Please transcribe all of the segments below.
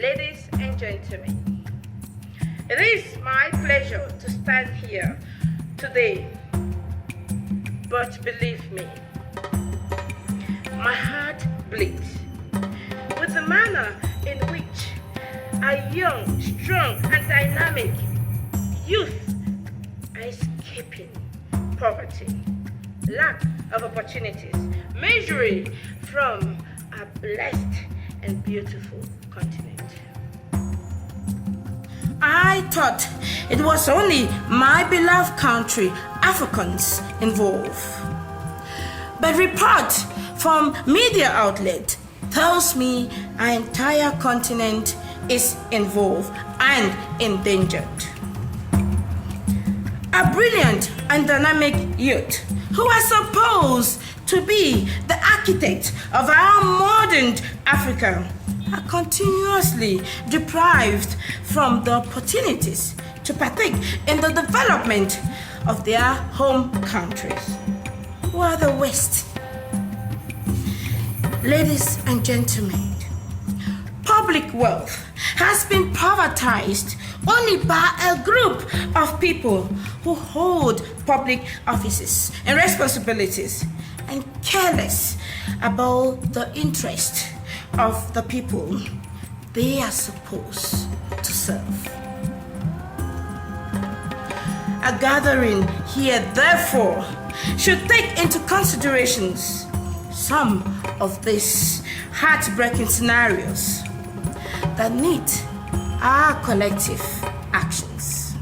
ladies and gentlemen, it is my pleasure to stand here today, but believe me, my heart bleeds with the manner in which a young, strong and dynamic youth are escaping poverty, lack of opportunities, misery from a blessed and beautiful continent. I thought it was only my beloved country, Afrokons, involved. But report from media outlet tells me our entire continent is involved and endangered. A brilliant and dynamic youth who are supposed to be the architect of our modern Africa are continuously deprived from the opportunities to partake in the development of their home countries. While the West, ladies and gentlemen, public wealth has been privatized only by a group of people who hold public offices and responsibilities and careless about the interest of the people they are supposed to serve. A gathering here, therefore, should take into considerations some of these heartbreaking scenarios that need our collective actions.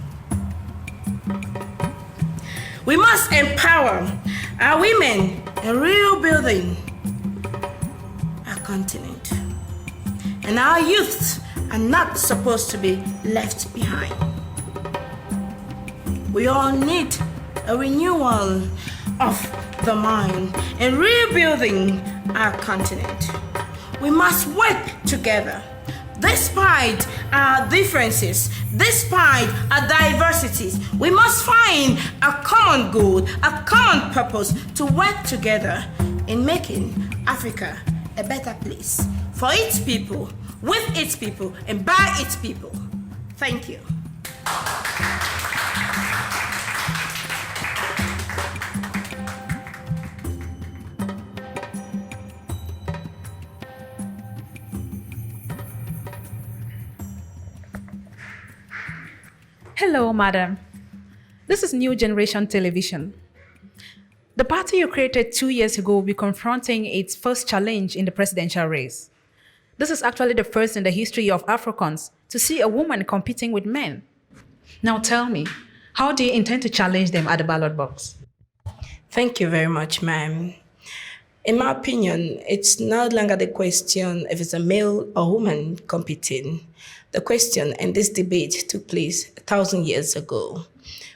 We must empower our women in rebuilding our continent. And our youths are not supposed to be left behind. We all need a renewal of the mind in rebuilding our continent. We must work together. Despite our differences, despite our diversities, we must find a common goal, a common purpose to work together in making Africa a better place for its people, with its people, and by its people. Thank you. Hello, madam. This is New Generation Television. The party you created 2 years ago will be confronting its first challenge in the presidential race. This is actually the first in the history of Afrokons to see a woman competing with men. Now tell me, how do you intend to challenge them at the ballot box? Thank you very much, ma'am. In my opinion, it's no longer the question if it's a male or woman competing. The question and this debate took place 1,000 years ago.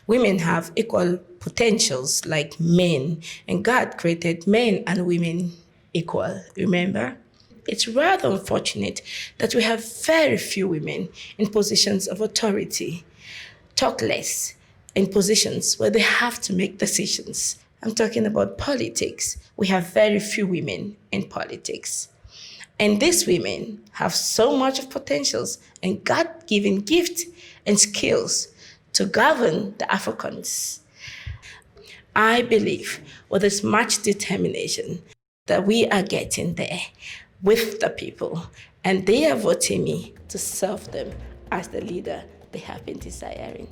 Women have equal potentials like men, and God created men and women equal, remember? It's rather unfortunate that we have very few women in positions of authority, talk less in positions where they have to make decisions. I'm talking about politics. We have very few women in politics. And these women have so much of potentials and God-given gift and skills to govern the Afrokons. I believe with this much determination that we are getting there with the people, and they are voting me to serve them as the leader they have been desiring.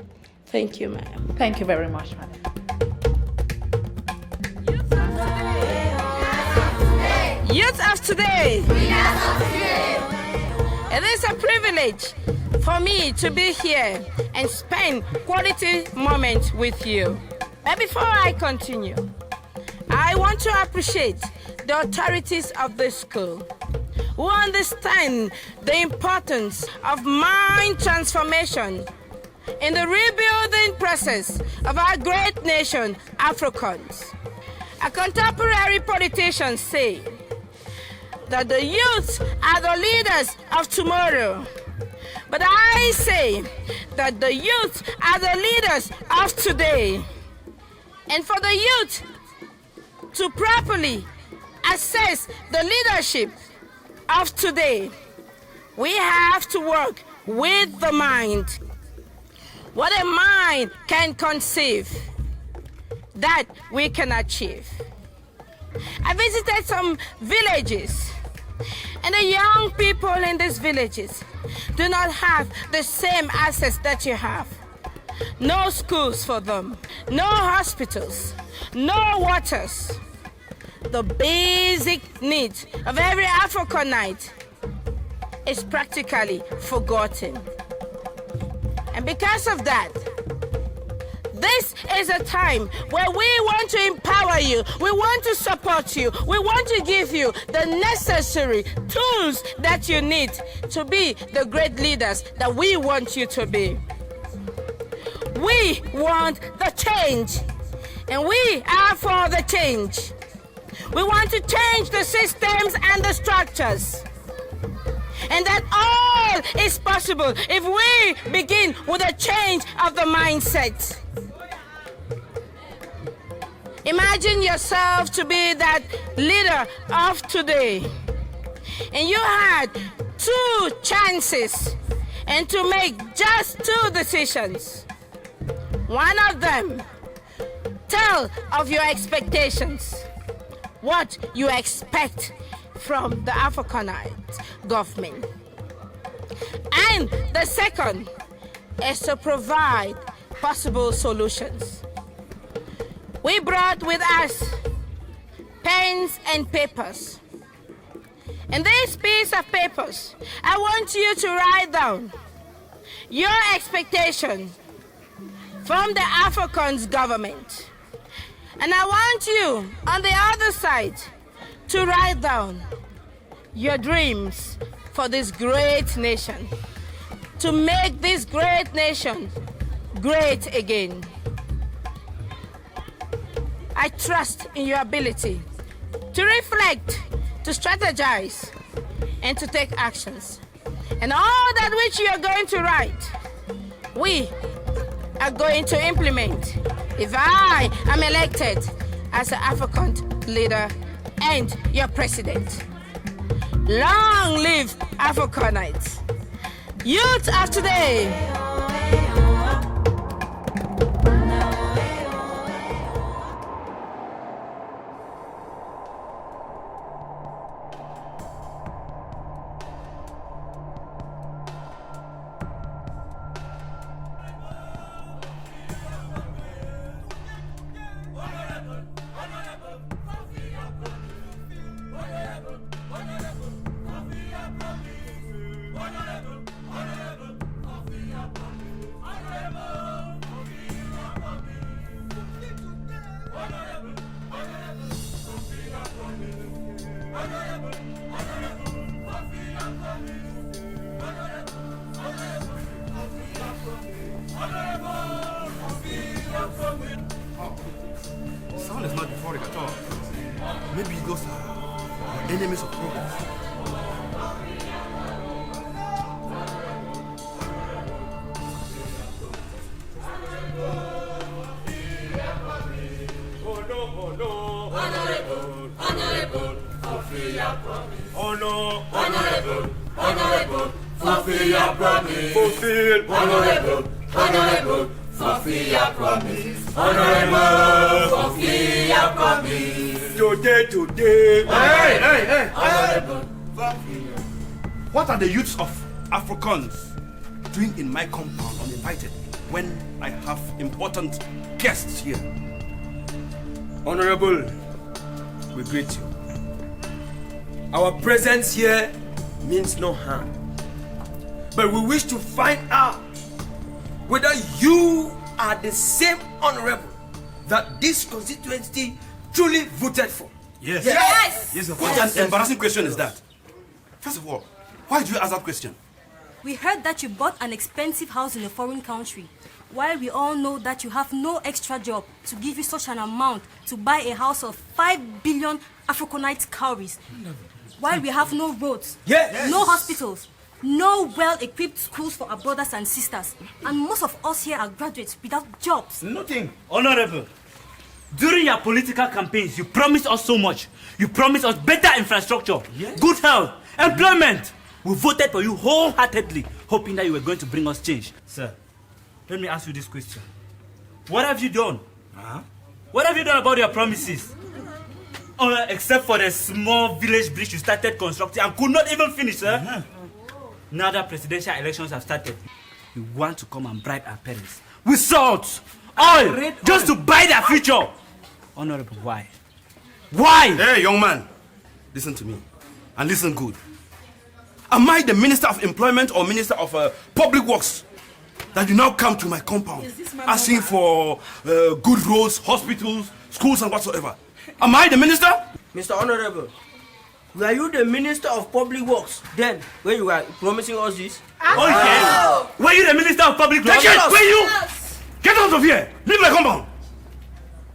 Thank you, ma'am. Thank you very much, madam. Youth of today. It is a privilege for me to be here and spend quality moments with you. But before I continue, I want to appreciate the authorities of this school who understand the importance of mind transformation in the rebuilding process of our great nation, Afrokons. A contemporary politician say that the youth are the leaders of tomorrow. But I say that the youth are the leaders of today. And for the youth to properly assess the leadership of today, We have to work with the mind. What a mind can conceive, that we can achieve. I visited some villages, and the young people in these villages do not have the same access that you have. No schools for them, no hospitals, no waters. The basic needs of every Afrokonite is practically forgotten. And because of that, this is a time where we want to empower you, we want to support you, we want to give you the necessary tools that you need to be the great leaders that we want you to be. We want the change, and we are for the change. We want to change the systems and the structures. And that all is possible if we begin with a change of the mindset. Imagine yourself to be that leader of today, and you had 2 chances and to make just 2 decisions. One of them, tell of your expectations, what you expect from the Afrokonite government. And the second is to provide possible solutions. We brought with us pens and papers. In this piece of papers, I want you to write down your expectation from the Afrokons government. And I want you on the other side to write down your dreams for this great nation, to make this great nation great again. I trust in your ability to reflect, to strategize, and to take actions. And all that which you are going to write, we are going to implement if I am elected as an Afrokon leader and your president. Long live Afrokonites! Youth of today! Sound is not euphoric at all. Maybe those are enemies of progress. Oh no, honorable, fulfill your promise. Fulfill, honorable, fulfill your promise. Honorable, fulfill your promise. Today. Hey! Honorable, fulfill your. What are the youths of Afrokons doing in my compound uninvited when I have important guests here? Honorable, we greet you. Our presence here means no harm, but we wish to find out whether you are the same honorable that this constituency truly voted for. Yes. Yes. What an embarrassing question is that? First of all, why do you ask that question? We heard that you bought an expensive house in a foreign country, while we all know that you have no extra job to give you such an amount to buy a house of 5 billion Afrokonite cowries. While we have no roads, no hospitals, no well-equipped schools for our brothers and sisters, and most of us here are graduates without jobs. Nothing. Honorable, during your political campaigns, you promised us so much. You promised us better infrastructure, good health, employment. We voted for you wholeheartedly, hoping that you were going to bring us change. Sir, let me ask you this question. What have you done? What have you done about your promises? Except for the small village bridge you started constructing and could not even finish, sir. Now that presidential elections have started, you want to come and bribe our parents with salt, oil, just to buy their future. Honorable, why? Why? Hey, young man, listen to me, and listen good. Am I the Minister of Employment or Minister of Public Works that you now come to my compound asking for good roads, hospitals, schools, and whatsoever? Am I the minister? Mr. Honorable, were you the Minister of Public Works then when you were promising us this? Oh, yes. Were you the Minister of Public Works? Take it! Were you? Get out of here! Leave my compound!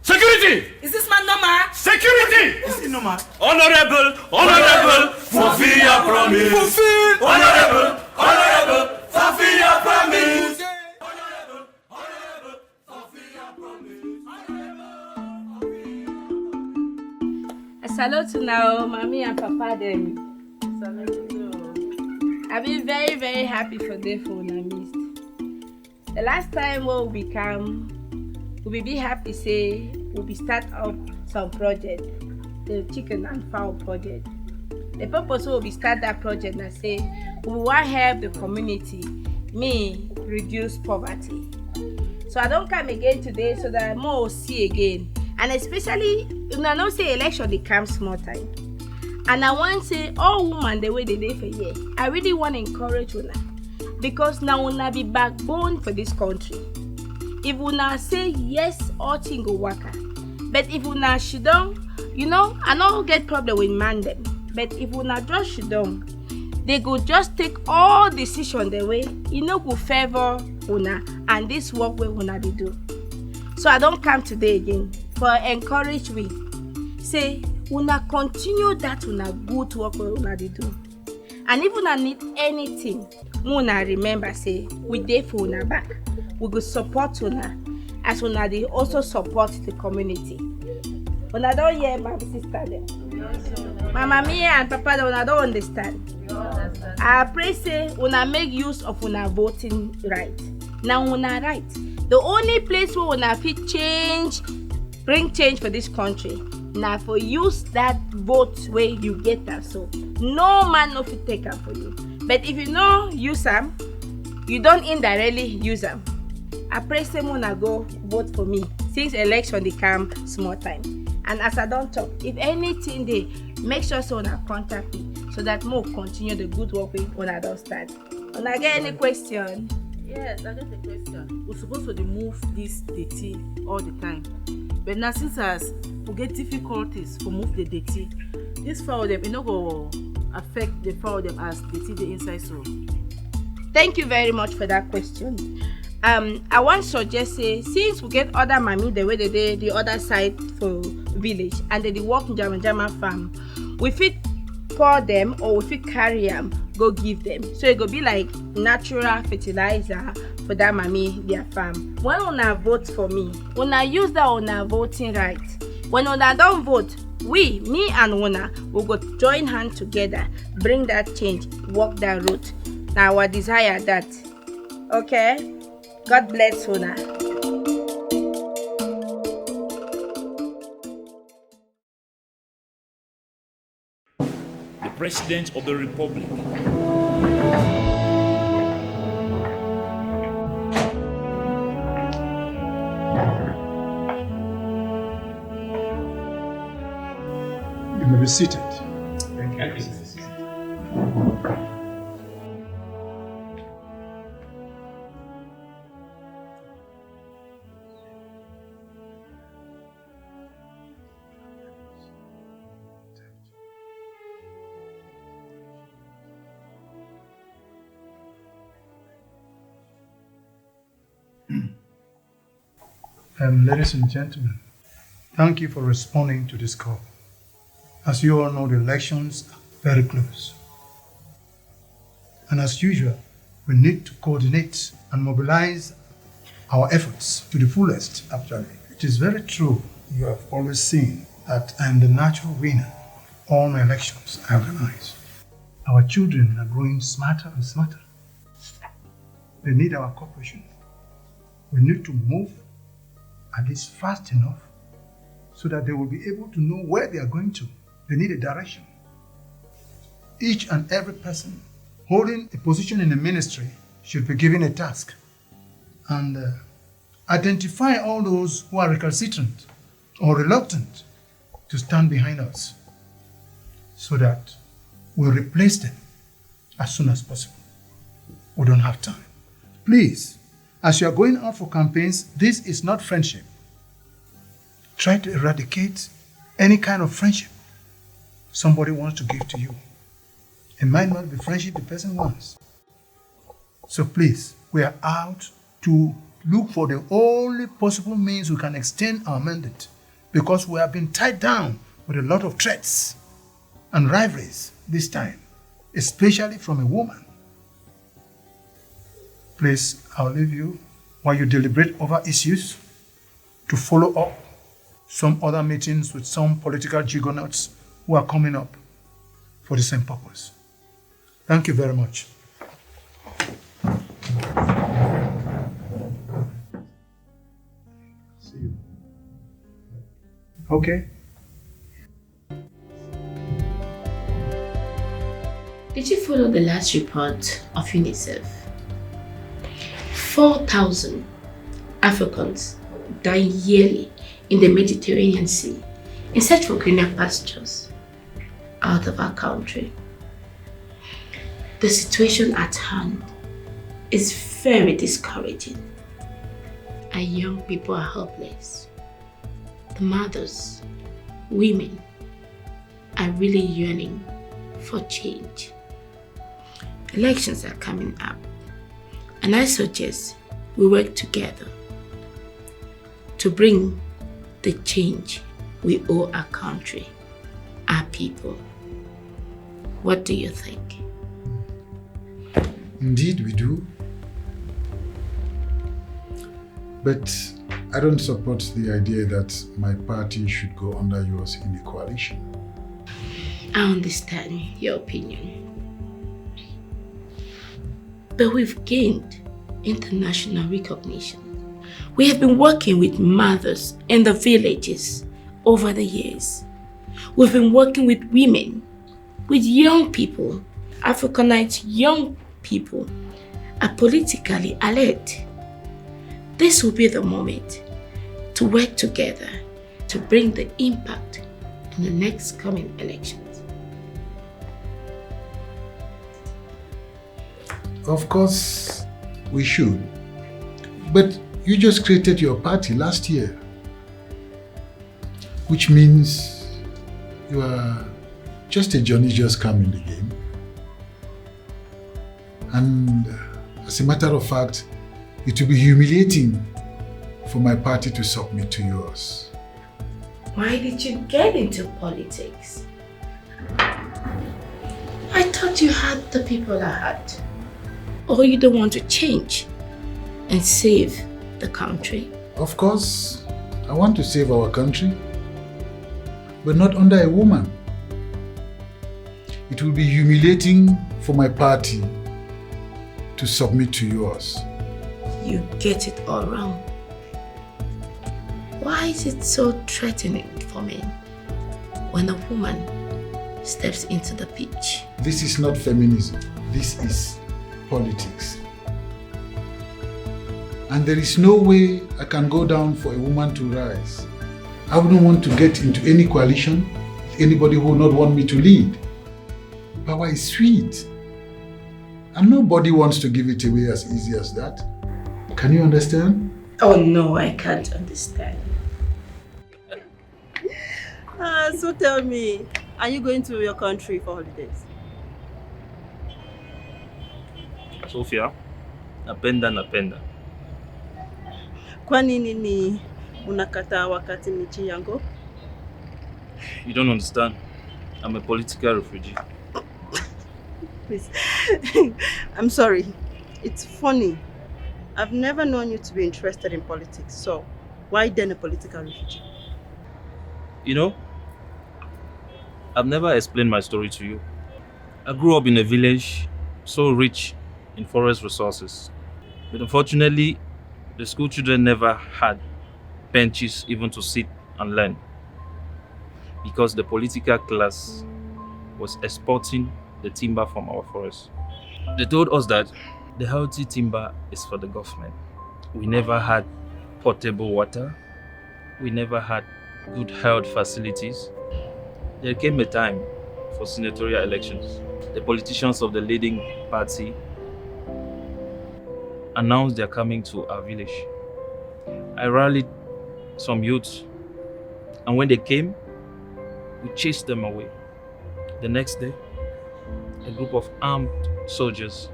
Security! Is this man normal? Security! Is it normal? Honorable, fulfill your promise. Fulfill! Honorable, fulfill your promise. Salute to now, mommy and papa them. I've been very, very happy for them for missed. The last time when we come, we'll be happy say we'll be start up some project, the chicken and fowl project. The purpose will be start that project and say we want to help the community, reduce poverty. So I don't come again today so that more will see again. And especially, when I know say election, they come small time. And I want to say, all women, the way they live for year, I really want to encourage una. Because now una be backbone for this country. If una say yes, all things go work. But if una should don't, I don't get problem with man them. But if una just should don't, they go just take all decision the way, go favor una and this work where una they do. So I don't come today again for encourage we. Say, una continue that una good work where una they do. And if una need anything, una remember say, we there for una back. We go support una as una they also support the community. Una don't hear my sister them. Mama Mia and Papa una don't understand. I pray say una make use of una voting right. Now una right. The only place where una fit bring change for this country. Now for use that vote where you get that. So no man no fit take them for you. But if you no use them, you don't indirectly use them. I pray say una go vote for me since election they come small time. And as I don't talk, if anything they make sure so una contact me so that more continue the good work we una don't start. Una get any question? Yes, I get a question. We're supposed to remove this dirty all the time. But now since as we get difficulties to move the dirty, this foul them, go affect the foul them as dirty the inside so. Thank you very much for that question. I want to suggest say since we get other mommy the way they did the other side for village and they work in Jama farm, we fit pour them or we fit carry them, go give them. So it go be like natural fertilizer for that mommy their farm. When una vote for me, una use that una voting right. When una don't vote, me and una will go join hands together, bring that change, walk that route. Now our desire that. Okay? God bless una. The President of the Republic. You may be seated. Thank you. Ladies and gentlemen, thank you for responding to this call. As you all know, the elections are very close. And as usual, we need to coordinate and mobilize our efforts to the fullest, actually. It is very true, you have always seen that I am the natural winner of all my elections I organize. Our children are growing smarter and smarter. They need our cooperation. We need to move at least fast enough so that they will be able to know where they are going to. They need a direction. Each and every person holding a position in the ministry should be given a task and identify all those who are recalcitrant or reluctant to stand behind us so that we replace them as soon as possible. We don't have time. Please, as you are going out for campaigns, this is not friendship. Try to eradicate any kind of friendship somebody wants to give to you. It might not be friendship the person wants. So please, we are out to look for the only possible means we can extend our mandate because we have been tied down with a lot of threats and rivalries this time, especially from a woman. Please, I'll leave you while you deliberate over issues to follow up some other meetings with some political juggernauts who are coming up for the same purpose. Thank you very much. See you. Okay. Did you follow the last report of UNICEF? 4,000 Afrokons die yearly in the Mediterranean Sea in search for greener pastures out of our country. The situation at hand is very discouraging. Our young people are helpless. The mothers, women are really yearning for change. Elections are coming up, and I suggest we work together to bring the change we owe our country, our people. What do you think? Indeed, we do. But I don't support the idea that my party should go under yours in a coalition. I understand your opinion. But we've gained international recognition. We have been working with mothers in the villages over the years. We've been working with women, with young people. Afrokonites young people are politically alert. This will be the moment to work together to bring the impact in the next coming elections. Of course, we should. But you just created your party last year, which means you are just a Johnny just come in the game. And as a matter of fact, it will be humiliating for my party to submit to yours. Why did you get into politics? I thought you had the people at heart. Or you don't want to change and save the country? Of course, I want to save our country, but not under a woman. It will be humiliating for my party to submit to yours. You get it all wrong. Why is it so threatening for men when a woman steps into the pitch? This is not feminism. This is politics. And there is no way I can go down for a woman to rise. I wouldn't want to get into any coalition with anybody who would not want me to lead. Power is sweet. And nobody wants to give it away as easy as that. Can you understand? Oh no, I can't understand. So tell me, are you going to your country for holidays? Sophia, napenda. Kwa nini unakataa wakati michi yangu? You don't understand. I'm a political refugee. Please. I'm sorry. It's funny. I've never known you to be interested in politics, so why then a political refugee? You know, I've never explained my story to you. I grew up in a village so rich in forest resources. But unfortunately, the school children never had benches even to sit and learn because the political class was exporting the timber from our forest. They told us that the healthy timber is for the government. We never had potable water. We never had good health facilities. There came a time for senatorial elections. The politicians of the leading party announced they're coming to our village. I rallied some youths, and when they came, we chased them away. The next day, a group of armed soldiers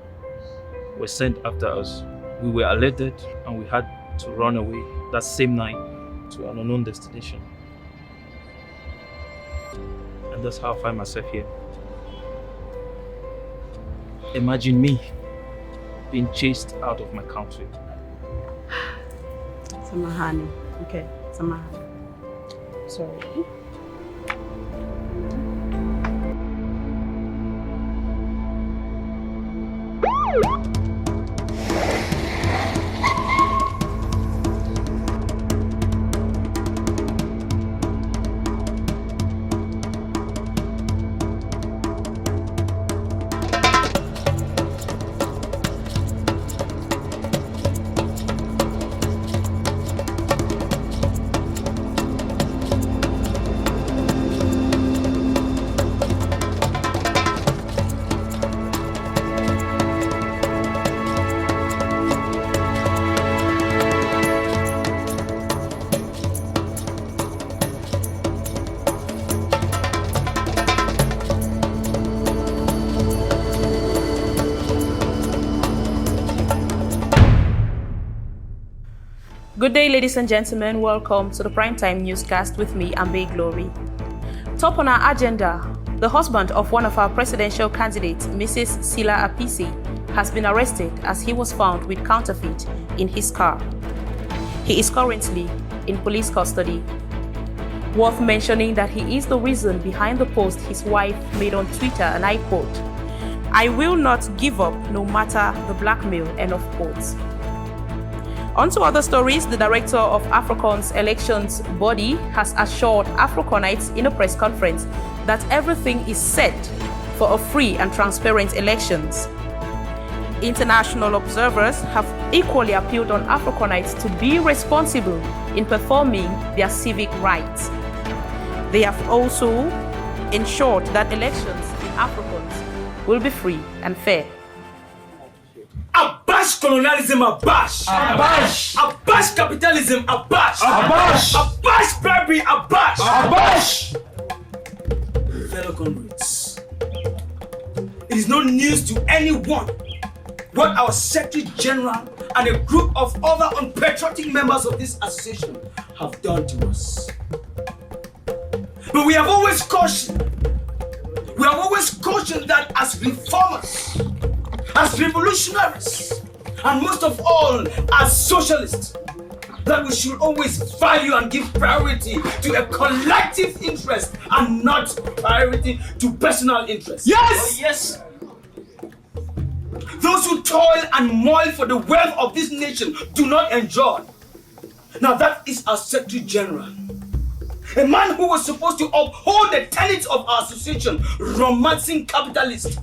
were sent after us. We were alerted and we had to run away that same night to an unknown destination. And that's how I find myself here. Imagine me being chased out of my country. Samahani. Okay, Samahani. Sorry. Good day, ladies and gentlemen. Welcome to the Primetime Newscast with me, Ambe Glory. Top on our agenda, the husband of one of our presidential candidates, Mrs. Sila Apisi, has been arrested as he was found with counterfeit in his car. He is currently in police custody. Worth mentioning that he is the reason behind the post his wife made on Twitter, and I quote, "I will not give up no matter the blackmail," end of quotes. On to other stories, the director of Afrokons elections body has assured Afrokonites in a press conference that everything is set for a free and transparent elections. International observers have equally appealed on Afrokonites to be responsible in performing their civic rights. They have also ensured that elections in Afrokons will be free and fair. Abash colonialism, abash! Abash! Abash capitalism, abash! Abash! Abash bribery, abash! Abash! Fellow comrades, it is no news to anyone what our Secretary General and a group of other unpatriotic members of this association have done to us. But we have always cautioned that as reformers, as revolutionaries, and most of all as socialists, that we should always value and give priority to a collective interest and not priority to personal interest. Yes! Oh, yes! Those who toil and moil for the wealth of this nation do not enjoy. Now that is our Secretary General. A man who was supposed to uphold the tenets of our association, romancing capitalists.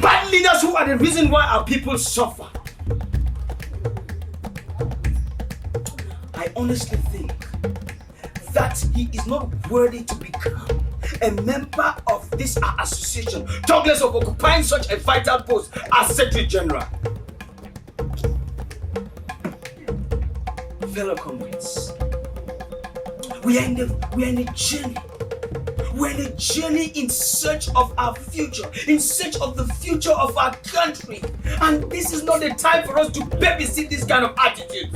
Bad leaders who are the reason why our people suffer. I honestly think that he is not worthy to become a member of this association, talkless of occupying such a vital post as Secretary General. Fellow comrades, we are in a journey. We're in a journey in search of our future, in search of the future of our country. And this is not the time for us to babysit this kind of attitude.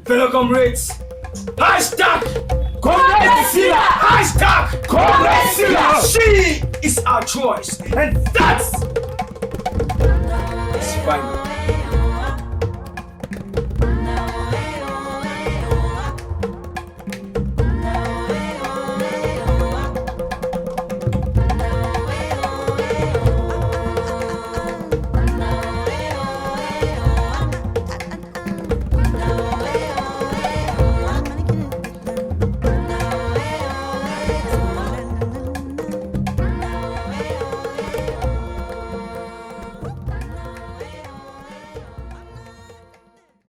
Fellow comrades, hashtag Comrade Sila! Hashtag Comrade Sila! She is our choice, and that's fine.